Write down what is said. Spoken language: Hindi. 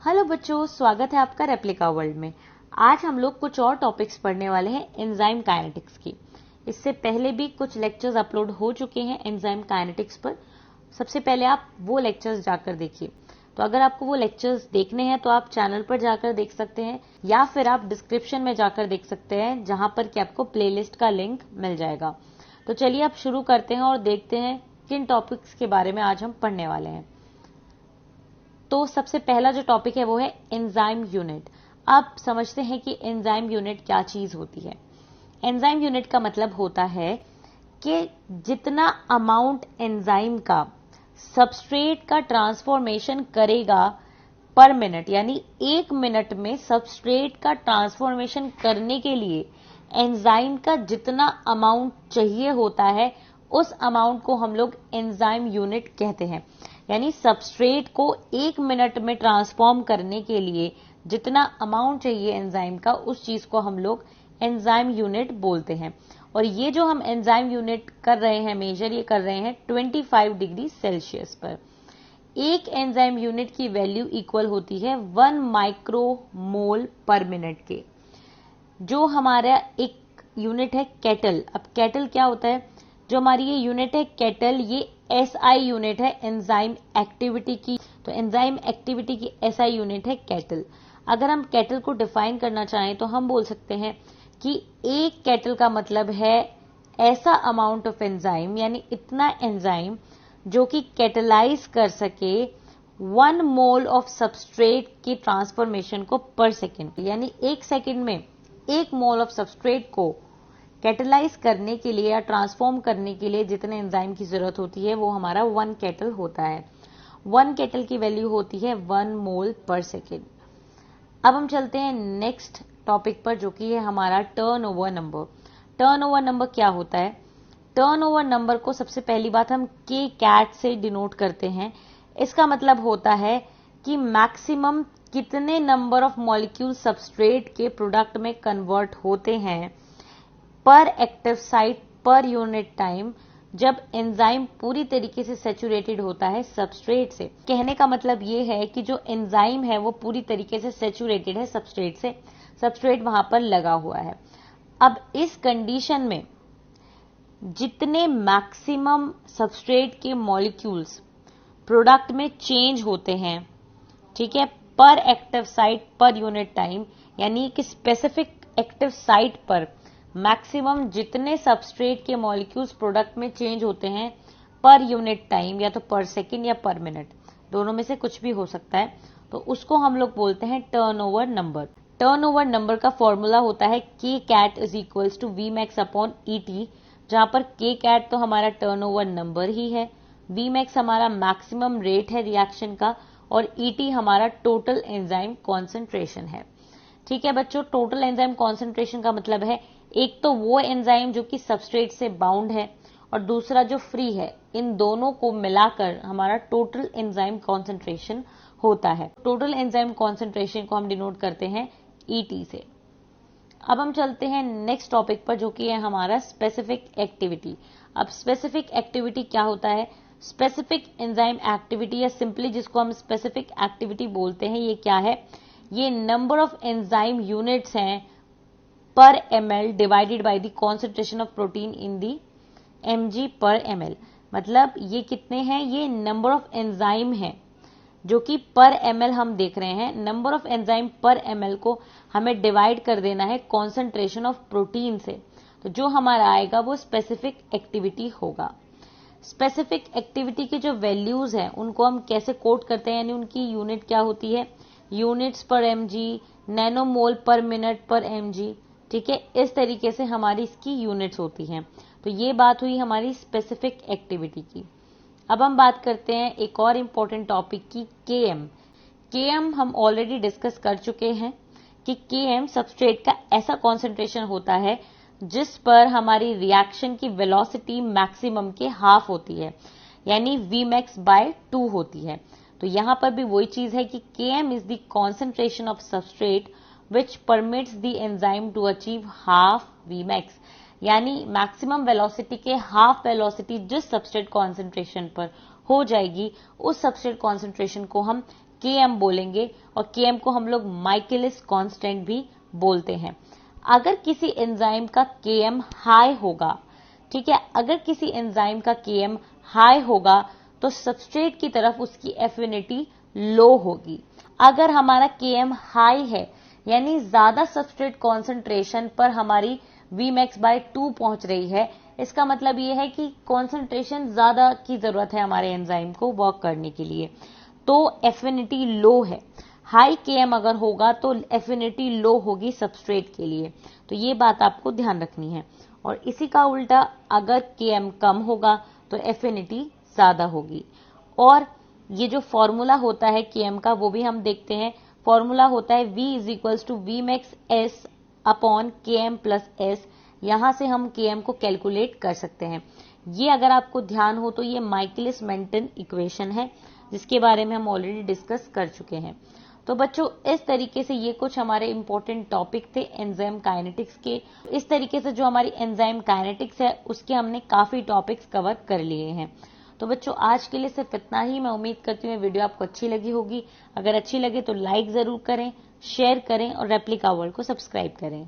हेलो बच्चों, स्वागत है आपका रेप्लिका वर्ल्ड में। आज हम लोग कुछ और टॉपिक्स पढ़ने वाले हैं एंजाइम काइनेटिक्स की। इससे पहले भी कुछ लेक्चर्स अपलोड हो चुके हैं एंजाइम काइनेटिक्स पर। सबसे पहले आप वो लेक्चर्स जाकर देखिए। तो अगर आपको वो लेक्चर्स देखने हैं तो आप चैनल पर जाकर देख सकते हैं या फिर आप डिस्क्रिप्शन में जाकर देख सकते हैं, जहां पर कि आपको प्लेलिस्ट का लिंक मिल जाएगा। तो चलिए आप शुरू करते हैं और देखते हैं किन टॉपिक्स के बारे में आज हम पढ़ने वाले हैं। तो सबसे पहला जो टॉपिक है वो है एंजाइम यूनिट। आप समझते हैं कि एंजाइम यूनिट क्या चीज होती है। एंजाइम यूनिट का मतलब होता है कि जितना अमाउंट एंजाइम का सबस्ट्रेट का ट्रांसफॉर्मेशन करेगा पर मिनट, यानी 1 मिनट में सबस्ट्रेट का ट्रांसफॉर्मेशन करने के लिए एंजाइम का जितना अमाउंट चाहिए होता है, उस अमाउंट को हम लोग एंजाइम यूनिट कहते हैं। यानी सबस्ट्रेट को 1 मिनट में ट्रांसफॉर्म करने के लिए जितना अमाउंट चाहिए एंजाइम का, उस चीज को हम लोग एंजाइम यूनिट बोलते हैं। और ये जो हम एंजाइम यूनिट कर रहे हैं मेजर, ये कर रहे हैं 25 डिग्री सेल्सियस पर। एक एंजाइम यूनिट की वैल्यू इक्वल होती है 1 माइक्रोमोल पर मिनट के। जो हमारा एक यूनिट है कैटल। अब कैटल क्या होता है? जो हमारी ये यूनिट है कैटल, ये एसआई यूनिट है एंजाइम एक्टिविटी की। तो एंजाइम एक्टिविटी की एसआई यूनिट है कैटल। अगर हम कैटल को डिफाइन करना चाहें तो हम बोल सकते हैं कि एक कैटल का मतलब है ऐसा अमाउंट ऑफ एंजाइम, यानी इतना एंजाइम जो कि कैटलाइज कर सके 1 मोल ऑफ सबस्ट्रेट की ट्रांसफॉर्मेशन को पर सेकेंड। यानी 1 सेकेंड में 1 मोल ऑफ सबस्ट्रेट को कैटलाइज करने के लिए या ट्रांसफॉर्म करने के लिए जितने एंजाइम की जरूरत होती है, वो हमारा 1 कैटल होता है। 1 कैटल की वैल्यू होती है 1 मोल पर सेकेंड। अब हम चलते हैं नेक्स्ट टॉपिक पर, जो कि है हमारा टर्नओवर नंबर। टर्नओवर नंबर क्या होता है? टर्नओवर नंबर को सबसे पहली बात हम के कैट से डिनोट करते हैं। इसका मतलब होता है कि मैक्सिमम कितने नंबर ऑफ मॉलिक्यूल सबस्ट्रेट के प्रोडक्ट में कन्वर्ट होते हैं पर active site per unit time, जब एंजाइम पूरी तरीके से सैचुरेटेड होता है सबस्ट्रेट से। कहने का मतलब ये है कि जो एंजाइम है वो पूरी तरीके से सैचुरेटेड है सबस्ट्रेट से, सबस्ट्रेट वहां पर लगा हुआ है। अब इस कंडीशन में जितने मैक्सिमम सबस्ट्रेट के मॉलिक्यूल्स प्रोडक्ट में चेंज होते हैं, ठीक है, पर active site per unit time, यानी कि स्पेसिफिक एक्टिव साइट पर मैक्सिमम जितने सबस्ट्रेट के मॉलिक्यूल्स प्रोडक्ट में चेंज होते हैं पर यूनिट टाइम, या तो पर सेकेंड या पर मिनट, दोनों में से कुछ भी हो सकता है, तो उसको हम लोग बोलते हैं टर्नओवर नंबर। टर्नओवर नंबर का फॉर्मूला होता है K cat is equals to V max upon ET, जहां पर के कैट तो हमारा टर्नओवर नंबर ही है, वी मैक्स हमारा मैक्सिमम रेट है रिएक्शन का, और ईटी हमारा टोटल एंजाइम कॉन्सेंट्रेशन है। ठीक है बच्चों, टोटल एंजाइम कॉन्सेंट्रेशन का मतलब है एक तो वो एंजाइम जो कि सबस्ट्रेट से बाउंड है और दूसरा जो फ्री है, इन दोनों को मिलाकर हमारा टोटल एंजाइम कॉन्सेंट्रेशन होता है। टोटल एंजाइम कॉन्सेंट्रेशन को हम डिनोट करते हैं ईटी से। अब हम चलते हैं नेक्स्ट टॉपिक पर, जो कि है हमारा स्पेसिफिक एक्टिविटी। अब स्पेसिफिक एक्टिविटी क्या होता है? स्पेसिफिक एंजाइम एक्टिविटी, या सिंपली जिसको हम स्पेसिफिक एक्टिविटी बोलते हैं, ये क्या है? ये नंबर ऑफ एंजाइम यूनिट्स हैं पर ml divided by the concentration of protein in the mg पर ml। मतलब ये कितने हैं? ये नंबर ऑफ एंजाइम है जो कि पर ml हम देख रहे हैं। नंबर ऑफ एंजाइम पर ml को हमें डिवाइड कर देना है कॉन्सेंट्रेशन ऑफ प्रोटीन से, तो जो हमारा आएगा वो स्पेसिफिक एक्टिविटी होगा। स्पेसिफिक एक्टिविटी की जो वैल्यूज हैं उनको हम कैसे कोट करते हैं, यानी उनकी यूनिट क्या होती है? यूनिट्स पर mg, नैनोमोल पर मिनट पर mg। ठीक है, इस तरीके से हमारी इसकी यूनिट्स होती हैं। तो ये बात हुई हमारी स्पेसिफिक एक्टिविटी की। अब हम बात करते हैं एक और इम्पोर्टेंट टॉपिक की, Km। Km हम ऑलरेडी डिस्कस कर चुके हैं कि Km सबस्ट्रेट का ऐसा कॉन्सेंट्रेशन होता है जिस पर हमारी रिएक्शन की वेलोसिटी मैक्सिमम के हाफ होती है, यानी Vmax by 2 होती है। तो यहां पर भी वही चीज है कि Km is the concentration of substrate which permits the enzyme to achieve half Vmax, यानी मैक्सिमम वेलोसिटी के हाफ वेलोसिटी जिस सबस्ट्रेट कॉन्सेंट्रेशन पर हो जाएगी, उस सबस्ट्रेट कॉन्सेंट्रेशन को हम Km बोलेंगे, और Km को हम लोग माइकलिस कांस्टेंट भी बोलते हैं। अगर किसी एंजाइम का Km हाई होगा, ठीक है, अगर किसी एंजाइम का Km हाई होगा तो सबस्ट्रेट की तरफ उसकी एफिनिटी लो होगी। अगर हमारा Km हाई है, यानी ज्यादा सबस्ट्रेट कॉन्सेंट्रेशन पर हमारी Vmax/2 पहुंच रही है, इसका मतलब ये है कि कॉन्सेंट्रेशन ज्यादा की जरूरत है हमारे एंजाइम को वर्क करने के लिए, तो एफिनिटी लो है। हाई Km अगर होगा तो एफिनिटी लो होगी सबस्ट्रेट के लिए, तो ये बात आपको ध्यान रखनी है। और इसी का उल्टा, अगर Km कम होगा तो एफिनिटी ज्यादा होगी। और ये जो फॉर्मूला होता है Km का, वो भी हम देखते हैं। फॉर्मूला होता है V = Vmax S upon Km plus S। यहां से हम Km को कैलकुलेट कर सकते हैं। ये अगर आपको ध्यान हो तो ये माइकलिस मेंटन इक्वेशन है, जिसके बारे में हम ऑलरेडी डिस्कस कर चुके हैं। तो बच्चों, इस तरीके से ये कुछ हमारे इंपॉर्टेंट टॉपिक थे एंजाइम काइनेटिक्स के। इस तरीके से जो हमारी एंजाइम काइनेटिक्स है उसके हमने काफी टॉपिक्स कवर कर लिए हैं। तो बच्चों, आज के लिए सिर्फ इतना ही। मैं उम्मीद करती हूँ वीडियो आपको अच्छी लगी होगी। अगर अच्छी लगे तो लाइक जरूर करें, शेयर करें और रेप्लिका वर्ल्ड को सब्सक्राइब करें।